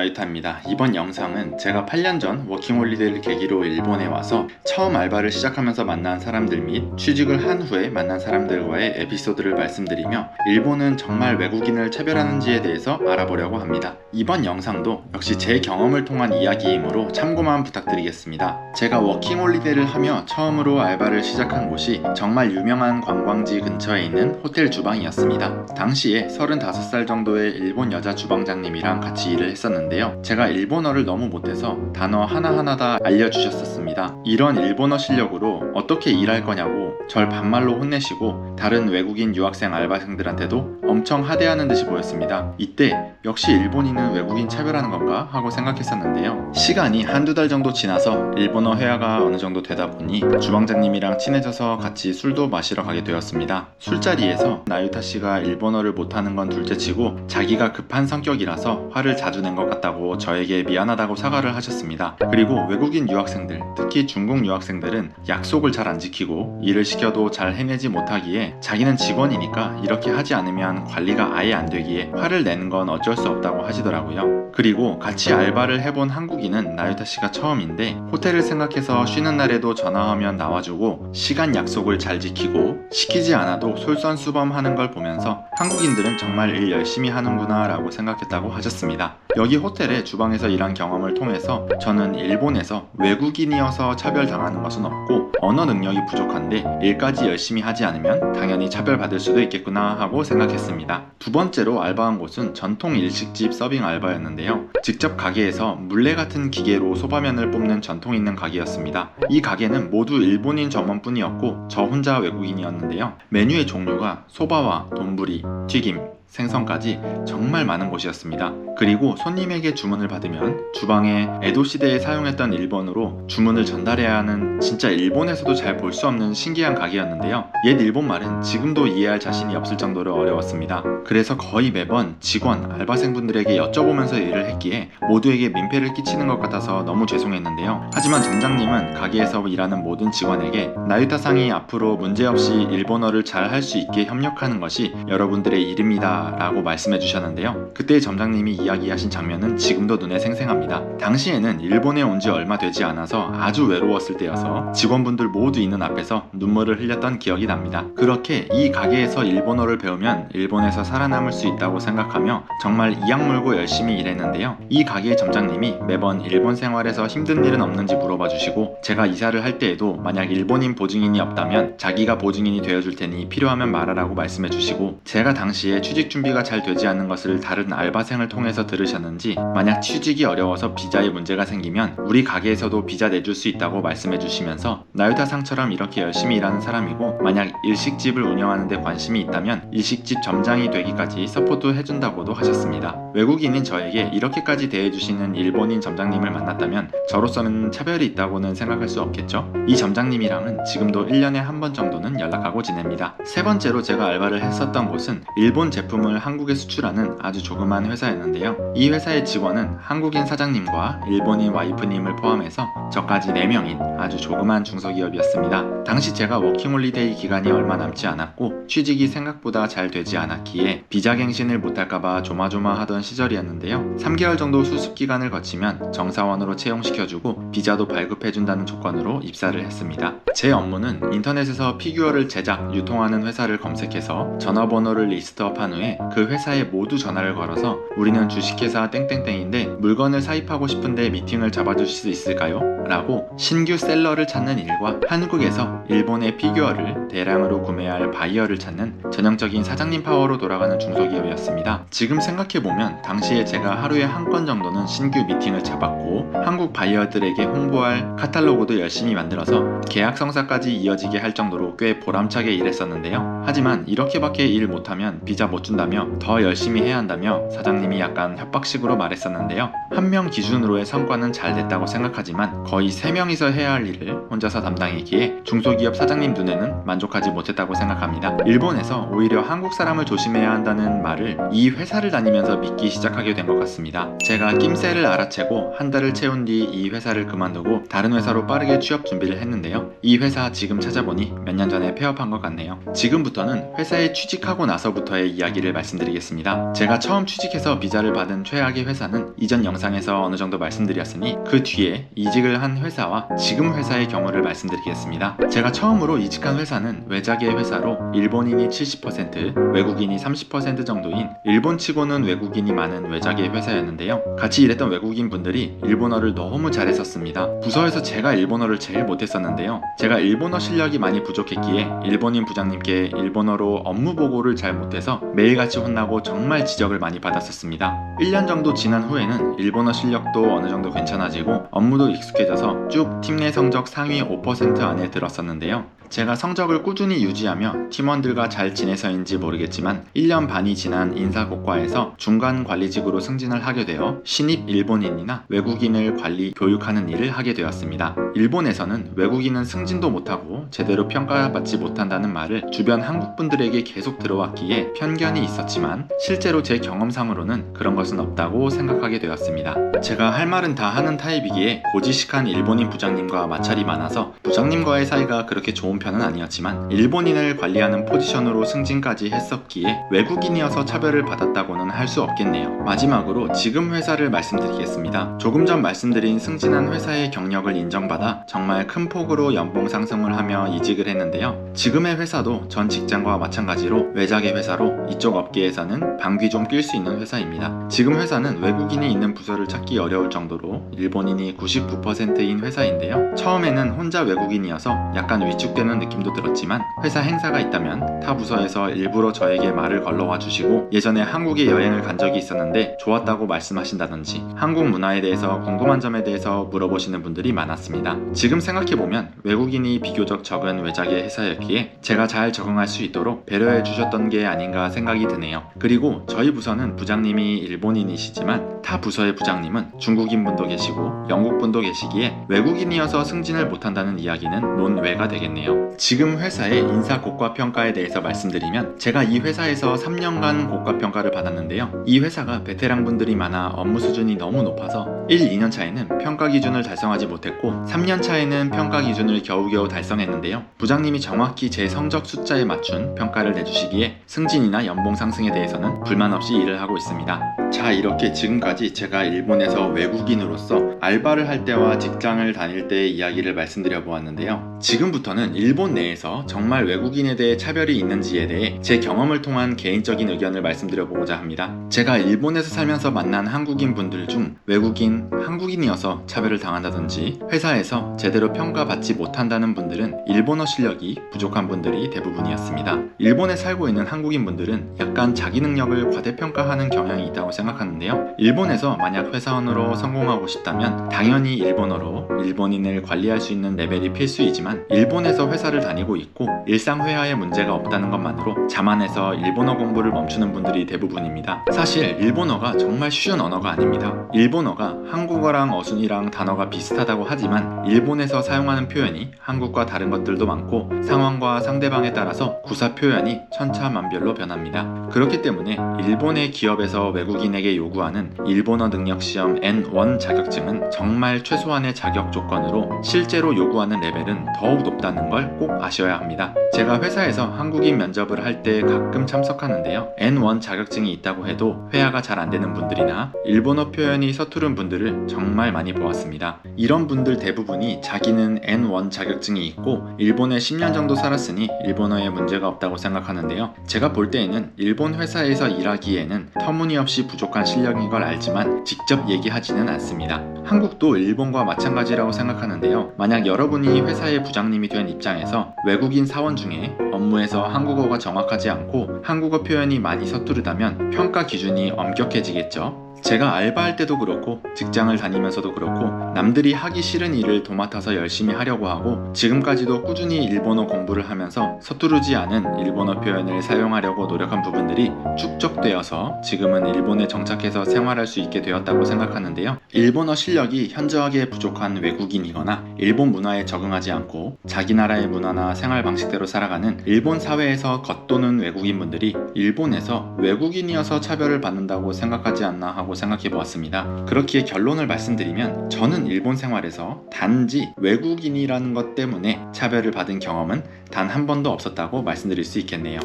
나유타입니다. 이번 영상은 제가 8년 전 워킹홀리데이를 계기로 일본에 와서 처음 알바를 시작하면서 만난 사람들 및 취직을 한 후에 만난 사람들과의 에피소드를 말씀드리며 일본은 정말 외국인을 차별하는지에 대해서 알아보려고 합니다. 이번 영상도 역시 제 경험을 통한 이야기이므로 참고만 부탁드리겠습니다. 제가 워킹홀리데이를 하며 처음으로 알바를 시작한 곳이 정말 유명한 관광지 근처에 있는 호텔 주방이었습니다. 당시에 35살 정도의 일본 여자 주방장님이랑 같이 일을 했었는데요. 제가 일본어를 너무 못해서 단어 하나하나 다 알려주셨었습니다. 이런 일본어 실력으로 어떻게 일할 거냐고 절 반말로 혼내시고 다른 외국인 유학생 알바생들한테도 엄청 하대하는 듯이 보였습니다. 이때 역시 일본인은 외국인 차별하는 건가 하고 생각했었는데요. 시간이 한두 달 정도 지나서 일본어 회화가 어느 정도 되다 보니 주방장님이랑 친해져서 같이 술도 마시러 가게 되었습니다. 술자리에서 나유타 씨가 일본어를 못하는 건 둘째치고 자기가 급한 성격이라서 화를 자주 낸 것 같다고 저에게 미안하다고 사과를 하셨습니다. 그리고 외국인 유학생들, 특히 중국 유학생들은 약속을 잘 안 지키고 일을 시켜도 잘 해내지 못하기에 자기는 직원이니까 이렇게 하지 않으면 관리가 아예 안 되기에 화를 내는 건 어쩔 수 없다고 하시더라고요. 그리고 같이 알바를 해본 한국인은 나유타 씨가 처음인데 호텔을 생각해서 쉬는 날에도 전화하면 나와주고 시간 약속을 잘 지키고 시키지 않아도 솔선수범하는 걸 보면서 한국인들은 정말 일 열심히 하는구나 라고 생각했다고 하셨습니다. 여기 호텔의 주방에서 일한 경험을 통해서 저는 일본에서 외국인이어서 차별당하는 것은 없고 언어 능력이 부족한데 일까지 열심히 하지 않으면 당연히 차별받을 수도 있겠구나 하고 생각했습니다. 두 번째로 알바한 곳은 전통 일식집 서빙 알바였는데요. 직접 가게에서 물레 같은 기계로 소바면을 뽑는 전통 있는 가게였습니다. 이 가게는 모두 일본인 점원뿐이었고 저 혼자 외국인이었는데요. 메뉴의 종류가 소바와 돈부리, 튀김, 생선까지 정말 많은 곳이었습니다. 그리고 손님에게 주문을 받으면 주방에 에도 시대에 사용했던 일본어로 주문을 전달해야 하는 진짜 일본에서도 잘 볼 수 없는 신기한 가게였는데요. 옛 일본말은 지금도 이해할 자신이 없을 정도로 어려웠습니다. 그래서 거의 매번 직원, 알바생분들에게 여쭤보면서 일을 했기에 모두에게 민폐를 끼치는 것 같아서 너무 죄송했는데요. 하지만 점장님은 가게에서 일하는 모든 직원에게 나유타상이 앞으로 문제없이 일본어를 잘 할 수 있게 협력하는 것이 여러분들의 일입니다 라고 말씀해 주셨는데요. 그때 점장님이 이야기하신 장면은 지금도 눈에 생생합니다. 당시에는 일본에 온 지 얼마 되지 않아서 아주 외로웠을 때여서 직원분들 모두 있는 앞에서 눈물을 흘렸던 기억이 납니다. 그렇게 이 가게에서 일본어를 배우면 일본에서 살아남을 수 있다고 생각하며 정말 이악 물고 열심히 일했는데요. 이 가게의 점장님이 매번 일본 생활에서 힘든 일은 없는지 물어봐 주시고 제가 이사를 할 때에도 만약 일본인 보증인이 없다면 자기가 보증인이 되어줄 테니 필요하면 말하라고 말씀해 주시고 제가 당시에 취직 준비가 잘 되지 않는 것을 다른 알바생을 통해서 들으셨는지 만약 취직이 어려워서 비자에 문제가 생기면 우리 가게에서도 비자 내줄 수 있다고 말씀해 주시면서 나유타상처럼 이렇게 열심히 일하는 사람이고 만약 일식집을 운영하는 데 관심이 있다면 일식집 점장이 되기까지 서포트 해준다고도 하셨습니다. 외국인인 저에게 이렇게까지 대해주시는 일본인 점장님을 만났다면 저로서는 차별이 있다고는 생각할 수 없겠죠? 이 점장님이랑은 지금도 1년에 한 번 정도는 연락하고 지냅니다. 세 번째로 제가 알바를 했었던 곳은 일본 제품을 한국에 수출하는 아주 조그만 회사였는데요. 이 회사의 직원은 한국인 사장님과 일본인 와이프님을 포함해서 저까지 4명인 아주 조그만 중소기업이었습니다. 당시 제가 워킹홀리데이 기간이 얼마 남지 않았고 취직이 생각보다 잘 되지 않았기에 비자갱신을 못할까봐 조마조마하던 시절이었는데요. 3개월 정도 수습기간을 거치면 정사원으로 채용시켜주고 비자도 발급해준다는 조건으로 입사를 했습니다. 제 업무는 인터넷에서 피규어를 제작, 유통하는 회사를 검색해서 전화번호를 리스트업한 후에 그 회사에 모두 전화를 걸어서 우리는 주식회사 땡땡땡인데 물건을 사입하고 싶은데 미팅을 잡아주실 수 있을까요? 라고 신규 셀러를 찾는 일과 한국에서 일본의 피규어를 대량으로 구매할 바이어를 찾는 전형적인 사장님 파워로 돌아가는 중소기업이었습니다. 지금 생각해보면 당시에 제가 하루에 한 건 정도는 신규 미팅을 잡았고 한국 바이어들에게 홍보할 카탈로그도 열심히 만들어서 계약 성사까지 이어지게 할 정도로 꽤 보람차게 일했었는데요. 하지만 이렇게밖에 일 못하면 비자 못 준다며 더 열심히 해야 한다며 사장님이 약간 협박식으로 말했었는데요. 한 명 기준으로의 성과는 잘 됐다고 생각하지만 거의 3명이서 해야 할 일을 혼자서 담당했기에 중소기업 사장님 눈에는 만족하지 못했다고 생각합니다. 일본에서 오히려 한국 사람을 조심해야 한다는 말을 이 회사를 다니면서 믿기 시작하게 된 것 같습니다. 제가 낌새를 알아채고 한 달을 채운 뒤 이 회사를 그만두고 다른 회사로 빠르게 취업 준비를 했는데요. 이 회사 지금 찾아보니 몇 년 전에 폐업한 것 같네요. 지금부터는 회사에 취직하고 나서부터의 이야기를 이야기를 말씀드리겠습니다. 제가 처음 취직해서 비자를 받은 최악의 회사는 이전 영상에서 어느 정도 말씀드렸으니 그 뒤에 이직을 한 회사와 지금 회사의 경우를 말씀드리겠습니다. 제가 처음으로 이직한 회사는 외자계 회사로 일본인이 70%, 외국인이 30% 정도인 일본치고는 외국인이 많은 외자계 회사였는데요. 같이 일했던 외국인 분들이 일본어를 너무 잘했었습니다. 부서에서 제가 일본어를 제일 못했었는데요. 제가 일본어 실력이 많이 부족했기에 일본인 부장님께 일본어로 업무 보고를 잘 못해서 매일같이 혼나고 정말 지적을 많이 받았었습니다. 1년 정도 지난 후에는 일본어 실력도 어느 정도 괜찮아지고 업무도 익숙해져서 쭉 팀 내 성적 상위 5% 안에 들었었는데요. 제가 성적을 꾸준히 유지하며 팀원들과 잘 지내서인지 모르겠지만 1년 반이 지난 인사고과에서 중간 관리직으로 승진을 하게 되어 신입 일본인이나 외국인을 관리, 교육하는 일을 하게 되었습니다. 일본에서는 외국인은 승진도 못하고 제대로 평가받지 못한다는 말을 주변 한국분들에게 계속 들어왔기에 편견이 있었지만 실제로 제 경험상으로는 그런 것은 없다고 생각하게 되었습니다. 제가 할 말은 다 하는 타입이기에 고지식한 일본인 부장님과 마찰이 많아서 부장님과의 사이가 그렇게 좋은 편은 아니었지만 일본인을 관리하는 포지션으로 승진까지 했었기에 외국인이어서 차별을 받았다고는 할 수 없겠네요. 마지막으로 지금 회사를 말씀드리겠습니다. 조금 전 말씀드린 승진한 회사의 경력을 인정받아 정말 큰 폭으로 연봉 상승을 하며 이직을 했는데요. 지금의 회사도 전 직장과 마찬가지로 외자계 회사로 이쪽 업계에서는 방귀 좀 낄 수 있는 회사입니다. 지금 회사는 외국인이 있는 부서를 찾기 어려울 정도로 일본인이 99%인 회사인데요. 처음에는 혼자 외국인이어서 약간 위축되는 느낌도 들었지만 회사 행사가 있다면 타 부서에서 일부러 저에게 말을 걸러와 주시고 예전에 한국에 여행을 간 적이 있었는데 좋았다고 말씀하신다든지 한국 문화에 대해서 궁금한 점에 대해서 물어보시는 분들이 많았습니다. 지금 생각해보면 외국인이 비교적 적은 외자계 회사였기에 제가 잘 적응할 수 있도록 배려해 주셨던 게 아닌가 생각이 드네요. 그리고 저희 부서는 부장님이 일본인이시지만 타 부서의 부장님은 중국인 분도 계시고 영국 분도 계시기에 외국인이어서 승진을 못한다는 이야기는 논외가 되겠네요. 지금 회사의 인사고과평가에 대해서 말씀드리면 제가 이 회사에서 3년간 고과평가를 받았는데요. 이 회사가 베테랑 분들이 많아 업무 수준이 너무 높아서 1, 2년 차에는 평가 기준을 달성하지 못했고 3년 차에는 평가 기준을 겨우겨우 달성했는데요. 부장님이 정확히 제 성적 숫자에 맞춘 평가를 내주시기에 승진이나 연봉 상승에 대해서는 불만 없이 일을 하고 있습니다. 자, 이렇게 지금까지 제가 일본에서 외국인으로서 알바를 할 때와 직장을 다닐 때의 이야기를 말씀드려 보았는데요. 지금부터는 일본 내에서 정말 외국인에 대해 차별이 있는지에 대해 제 경험을 통한 개인적인 의견을 말씀드려 보고자 합니다. 제가 일본에서 살면서 만난 한국인 분들 중 외국인, 한국인이어서 차별을 당한다든지 회사에서 제대로 평가받지 못한다는 분들은 일본어 실력이 부족한 분들이 대부분이었습니다. 일본에 살고 있는 한국인 분들은 약간 자기 능력을 과대평가하는 경향이 있다고 생각하는데요. 일본에서 만약 회사원으로 성공하고 싶다면 당연히 일본어로 일본인을 관리할 수 있는 레벨이 필수이지만 일본에서 회사를 다니고 있고 일상회화에 문제가 없다는 것만으로 자만해서 일본어 공부를 멈추는 분들이 대부분입니다. 사실 일본어가 정말 쉬운 언어가 아닙니다. 일본어가 한국어랑 어순이랑 단어가 비슷하다고 하지만 일본에서 사용하는 표현이 한국과 다른 것들도 많고 상황과 상대방에 따라서 구사 표현이 천차만별로 변합니다. 그렇기 때문에 일본의 기업에서 외국인에게 요구하는 일본어 능력 시험 N1 자격증은 정말 최소한의 자격 조건으로 실제로 요구하는 레벨은 더욱 높다는 걸 꼭 아셔야 합니다. 제가 회사에서 한국인 면접을 할 때 가끔 참석하는데요. N1 자격증이 있다고 해도 회화가 잘 안 되는 분들이나 일본어 표현이 서투른 분들을 정말 많이 보았습니다. 이런 분들 대부분이 자기는 N1 자격증이 있고 일본에 10년 정도 살았으니 일본어에 문제가 없다고 생각하는데요. 제가 볼 때에는 일본 회사에서 일하기에는 터무니없이 부족한 실력인 걸 알지만 직접 얘기하지는 않습니다. 한국도 일본과 마찬가지라고 생각하는데요. 만약 여러분이 회사의 부장님이 된 입장에서 외국인 사원 중에 업무에서 한국어가 정확하지 않고 한국어 표현이 많이 서투르다면 평가 기준이 엄격해지겠죠. 제가 알바할 때도 그렇고 직장을 다니면서도 그렇고 남들이 하기 싫은 일을 도맡아서 열심히 하려고 하고 지금까지도 꾸준히 일본어 공부를 하면서 서투르지 않은 일본어 표현을 사용하려고 노력한 부분들이 축적되어서 지금은 일본에 정착해서 생활할 수 있게 되었다고 생각하는데요. 일본어 실력이 현저하게 부족한 외국인이거나 일본 문화에 적응하지 않고 자기 나라의 문화나 생활 방식대로 살아가는 일본 사회에서 겉도는 외국인분들이 일본에서 외국인이어서 차별을 받는다고 생각하지 않나 하고 생각해 보았습니다. 그렇기에 결론을 말씀드리면 저는 일본 생활에서 단지 외국인이라는 것 때문에 차별을 받은 경험은 단 한 번도 없었다고 말씀드릴 수 있겠네요.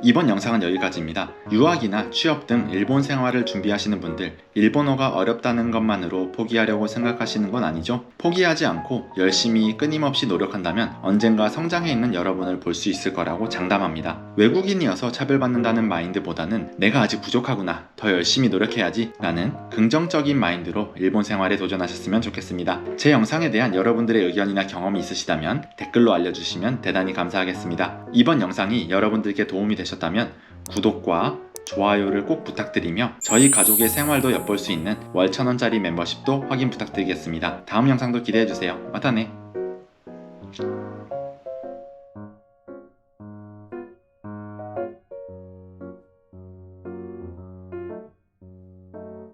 이번 영상은 여기까지입니다. 유학이나 취업 등 일본 생활을 준비하시는 분들, 일본어가 어렵다는 것만으로 포기하려고 생각하시는 건 아니죠? 포기하지 않고 열심히 끊임없이 노력한다면 언젠가 성장해 있는 여러분을 볼 수 있을 거라고 장담합니다. 외국인이어서 차별받는다는 마인드보다는 내가 아직 부족하구나, 더 열심히 노력해야지 라는 긍정적인 마인드로 일본 생활에 도전하셨으면 좋겠습니다. 제 영상에 대한 여러분들의 의견이나 경험이 있으시다면 댓글로 알려주시면 대단히 감사하겠습니다. 이번 영상이 여러분들께 도움이 되셨다면 구독과 좋아요를 꼭 부탁드리며 저희 가족의 생활도 엿볼 수 있는 월 1,000원짜리 멤버십도 확인 부탁드리겠습니다. 다음 영상도 기대해주세요. 마타네.